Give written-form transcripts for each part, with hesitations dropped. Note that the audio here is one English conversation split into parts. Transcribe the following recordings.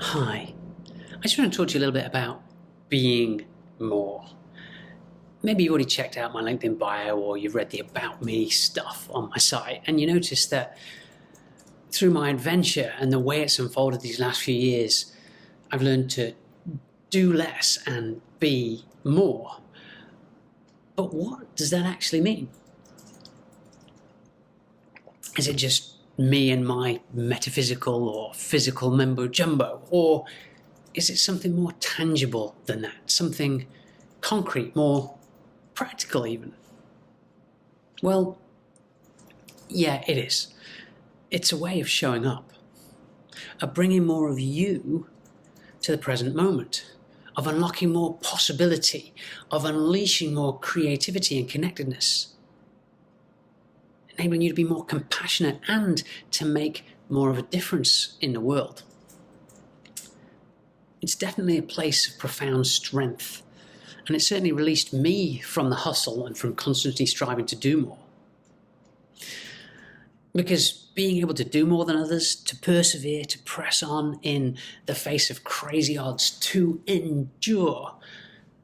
Hi, I just want to talk to you a little bit about being more. Maybe you already checked out my LinkedIn bio or you've read the About Me stuff on my site, and you notice that through my adventure and the way it's unfolded these last few years, I've learned to do less and be more. But what does that actually mean? Is it just me and my metaphysical or physical mumbo jumbo? Or is it something more tangible than that? Something concrete, more practical even? Well, yeah, it is. It's a way of showing up, of bringing more of you to the present moment, of unlocking more possibility, of unleashing more creativity and connectedness, enabling you to be more compassionate and to make more of a difference in the world. It's definitely a place of profound strength, and it certainly released me from the hustle and from constantly striving to do more. Because being able to do more than others, to persevere, to press on in the face of crazy odds, to endure,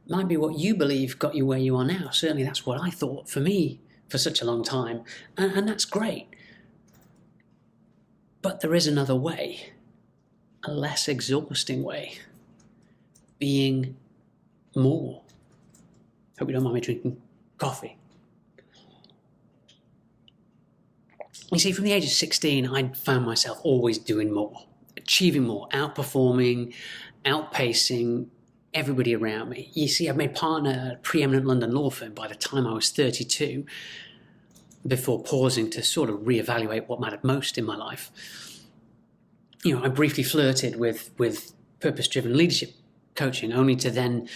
might be what you believe got you where you are now. Certainly that's what I thought for me for such a long time, and that's great. But there is another way, a less exhausting way, being more. Hope you don't mind me drinking coffee. You see, from the age of 16, I found myself always doing more, achieving more, outperforming, outpacing everybody around me. You see, I've made partner at a preeminent London law firm by the time I was 32, before pausing to sort of reevaluate what mattered most in my life. You know, I briefly flirted with purpose-driven leadership coaching, only to then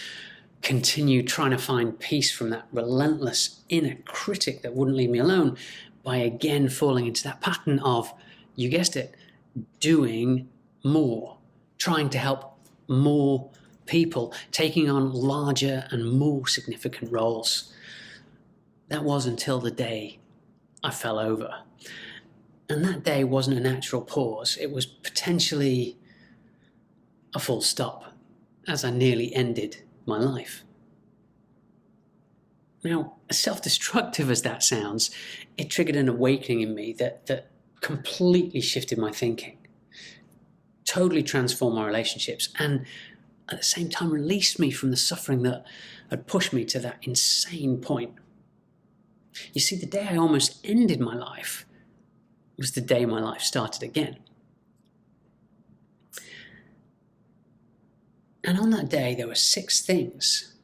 continue trying to find peace from that relentless inner critic that wouldn't leave me alone, by again falling into that pattern of, you guessed it, doing more, trying to help more people, taking on larger and more significant roles. That was until the day I fell over. And that day wasn't a natural pause. It was potentially a full stop, as I nearly ended my life. Now, as self-destructive as that sounds, it triggered an awakening in me that completely shifted my thinking, totally transformed my relationships, and at the same time released me from the suffering that had pushed me to that insane point. You see, the day I almost ended my life was the day my life started again. And on that day, there were 6 things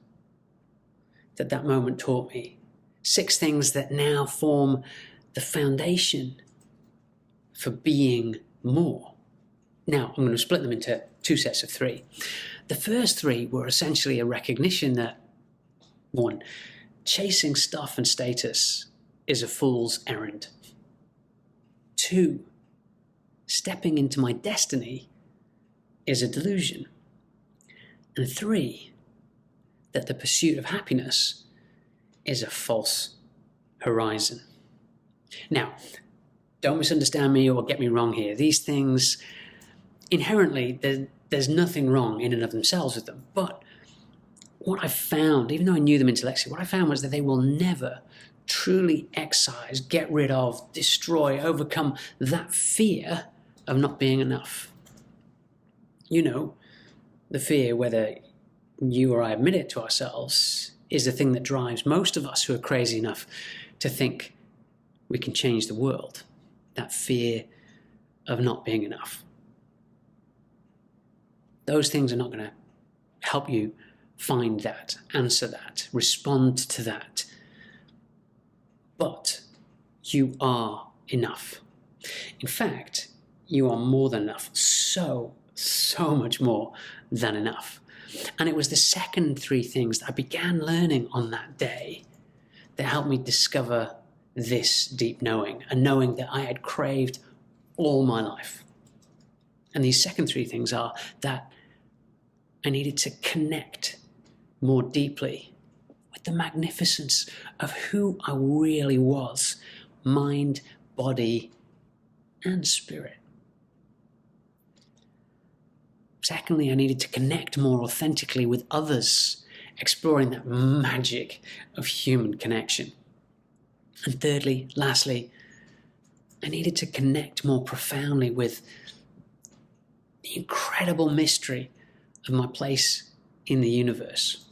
that moment taught me. 6 things that now form the foundation for being more. Now, I'm going to split them into 2 sets of 3. The first 3 were essentially a recognition that, 1, chasing stuff and status is a fool's errand. 2, stepping into my destiny is a delusion. And 3, that the pursuit of happiness is a false horizon. Now, don't misunderstand me or get me wrong here. These things, inherently, there's nothing wrong in and of themselves with them. But what I found, even though I knew them intellectually, what I found was that they will never truly excise, get rid of, destroy, overcome that fear of not being enough. You know, the fear, whether you or I admit it to ourselves, is the thing that drives most of us who are crazy enough to think we can change the world. That fear of not being enough. Those things are not going to help you find that, answer that, respond to that. But you are enough. In fact, you are more than enough. So much more than enough. And it was the second 3 things that I began learning on that day that helped me discover this deep knowing, a knowing that I had craved all my life. And these second 3 things are that I needed to connect more deeply with the magnificence of who I really was, mind, body, and spirit. Secondly, I needed to connect more authentically with others, exploring that magic of human connection. And thirdly, lastly, I needed to connect more profoundly with the incredible mystery of my place in the universe.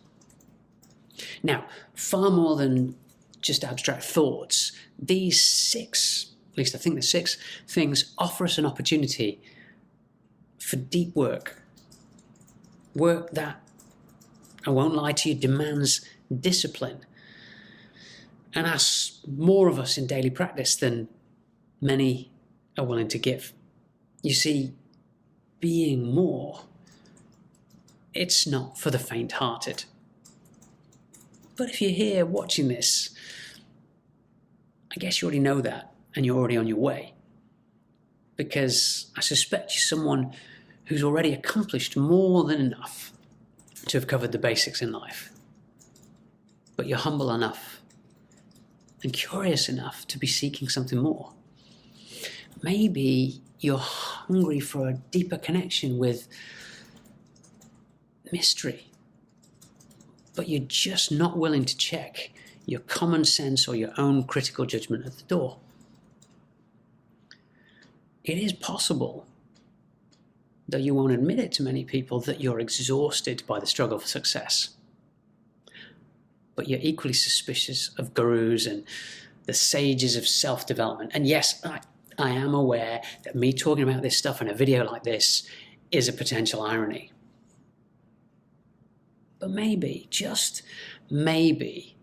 Now, far more than just abstract thoughts, these six, at least I think the six things, offer us an opportunity for deep work. Work that, I won't lie to you, demands discipline and asks more of us in daily practice than many are willing to give. You see, being more, it's not for the faint-hearted. But if you're here watching this, I guess you already know that and you're already on your way. Because I suspect you're someone who's already accomplished more than enough to have covered the basics in life. But you're humble enough and curious enough to be seeking something more. Maybe you're hungry for a deeper connection with mystery, but you're just not willing to check your common sense or your own critical judgment at the door. It is possible, though you won't admit it to many people, that you're exhausted by the struggle for success. But you're equally suspicious of gurus and the sages of self-development. And yes, I am aware that me talking about this stuff in a video like this is a potential irony. But maybe, just maybe,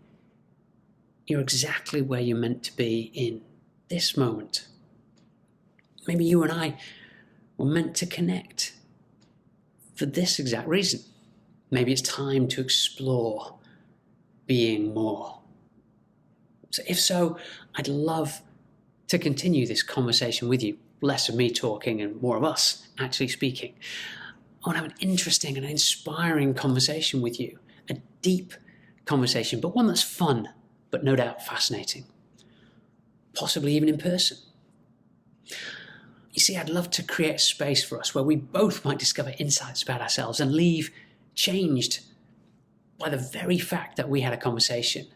you're exactly where you're meant to be in this moment. Maybe you and I were meant to connect for this exact reason. Maybe it's time to explore being more. So if so, I'd love to continue this conversation with you. Less of me talking and more of us actually speaking. I want to have an interesting and inspiring conversation with you. A deep conversation, but one that's fun, but no doubt fascinating. Possibly even in person. You see, I'd love to create a space for us where we both might discover insights about ourselves and leave changed by the very fact that we had a conversation.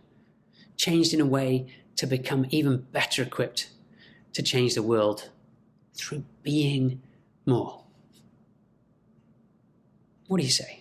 Changed in a way to become even better equipped to change the world through being more. What do you say?